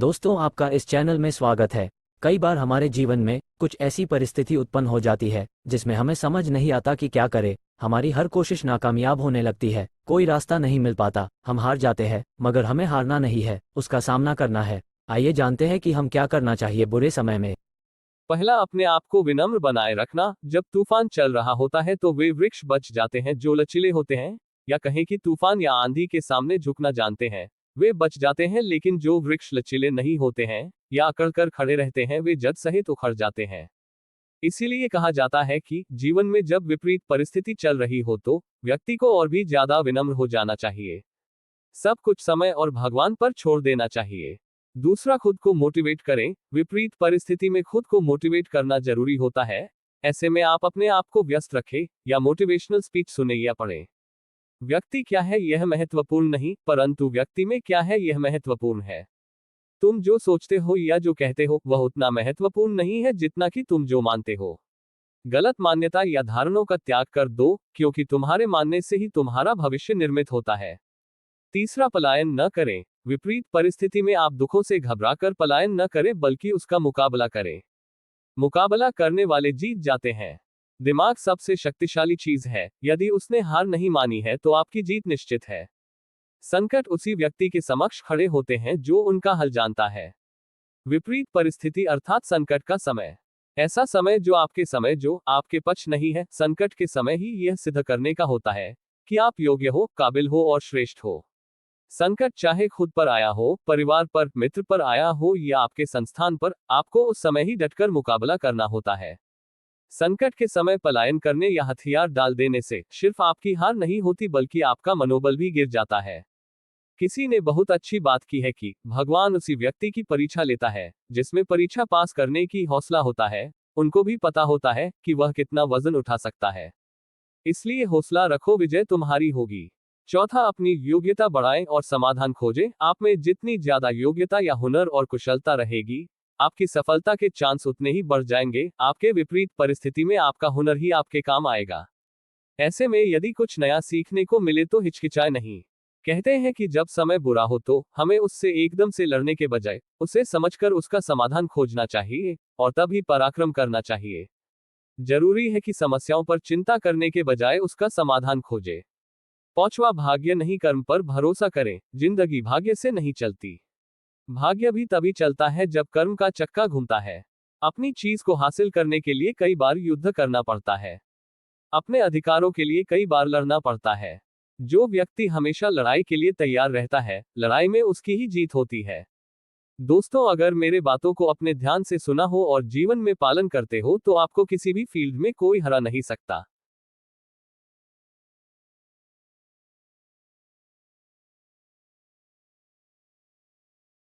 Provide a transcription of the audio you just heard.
दोस्तों, आपका इस चैनल में स्वागत है। कई बार हमारे जीवन में कुछ ऐसी परिस्थिति उत्पन्न हो जाती है जिसमें हमें समझ नहीं आता कि क्या करें। हमारी हर कोशिश नाकामयाब होने लगती है, कोई रास्ता नहीं मिल पाता, हम हार जाते हैं। मगर हमें हारना नहीं है, उसका सामना करना है। आइए जानते हैं कि हम क्या करना चाहिए बुरे समय में। पहला, अपने आप को विनम्र बनाए रखना। जब तूफान चल रहा होता है तो वे वृक्ष बच जाते हैं जो लचीले होते हैं, या कहें कि तूफान या आंधी के सामने झुकना जानते हैं वे बच जाते हैं। लेकिन जो वृक्ष लचीले नहीं होते हैं या अकड़कर खड़े रहते हैं वे जड़ सहित उखड़ जाते हैं। इसीलिए कहा जाता है कि जीवन में जब विपरीत परिस्थिति चल रही हो तो व्यक्ति को और भी ज्यादा विनम्र हो जाना चाहिए। सब कुछ समय और भगवान पर छोड़ देना चाहिए। दूसरा, खुद को मोटिवेट करें। विपरीत परिस्थिति में खुद को मोटिवेट करना जरूरी होता है। ऐसे में आप अपने आप को व्यस्त रखें या मोटिवेशनल स्पीच सुने या पढ़ें। व्यक्ति क्या है यह महत्वपूर्ण नहीं, परंतु व्यक्ति में क्या है यह महत्वपूर्ण है। तुम जो सोचते हो या जो कहते हो वह उतना महत्वपूर्ण नहीं है जितना कि तुम जो मानते हो। गलत मान्यता या धारणाओं का त्याग कर दो, क्योंकि तुम्हारे मानने से ही तुम्हारा भविष्य निर्मित होता है। तीसरा, पलायन न करें। विपरीत परिस्थिति में आप दुखों से घबराकर पलायन न करें बल्कि उसका मुकाबला करें। मुकाबला करने वाले जीत जाते हैं। दिमाग सबसे शक्तिशाली चीज है, यदि उसने हार नहीं मानी है तो आपकी जीत निश्चित है। संकट उसी व्यक्ति के समक्ष खड़े होते हैं जो उनका हल जानता है। विपरीत परिस्थिति अर्थात संकट का समय, ऐसा समय जो आपके पक्ष नहीं है। संकट के समय ही यह सिद्ध करने का होता है कि आप योग्य हो, काबिल हो और श्रेष्ठ हो। संकट चाहे खुद पर आया हो, परिवार पर, मित्र पर आया हो या आपके संस्थान पर, आपको उस समय ही डटकर मुकाबला करना होता है। संकट के समय पलायन करने या हथियार डाल देने से सिर्फ आपकी हार नहीं होती बल्कि आपका मनोबल भी गिर जाता है। किसी ने बहुत अच्छी बात की है कि भगवान उसी व्यक्ति की परीक्षा लेता है जिसमें परीक्षा पास करने की हौसला होता है। उनको भी पता होता है कि वह कितना वजन उठा सकता है। इसलिए हौसला रखो, विजय तुम्हारी होगी। चौथा, अपनी योग्यता बढ़ाएं और समाधान खोजें। आप में जितनी ज्यादा योग्यता या हुनर और कुशलता रहेगी, आपकी सफलता के चांस उतने ही बढ़ जाएंगे। आपके विपरीत परिस्थिति में आपका हुनर ही आपके काम आएगा। ऐसे में यदि कुछ नया सीखने को मिले तो हिचकिचाए नहीं। कहते हैं कि जब समय बुरा हो तो हमें उससे एकदम से लड़ने के बजाय उसे समझकर उसका समाधान खोजना चाहिए और तभी पराक्रम करना चाहिए। जरूरी है कि समस्याओं पर चिंता करने के बजाय उसका समाधान खोजे। पांचवा, भाग्य नहीं कर्म पर भरोसा करें। जिंदगी भाग्य से नहीं चलती। भाग्य भी तभी चलता है जब कर्म का चक्का घूमता है। अपनी चीज को हासिल करने के लिए कई बार युद्ध करना पड़ता है। अपने अधिकारों के लिए कई बार लड़ना पड़ता है। जो व्यक्ति हमेशा लड़ाई के लिए तैयार रहता है, लड़ाई में उसकी ही जीत होती है। दोस्तों, अगर मेरे बातों को अपने ध्यान से सुना हो और जीवन में पालन करते हो तो आपको किसी भी फील्ड में कोई हरा नहीं सकता।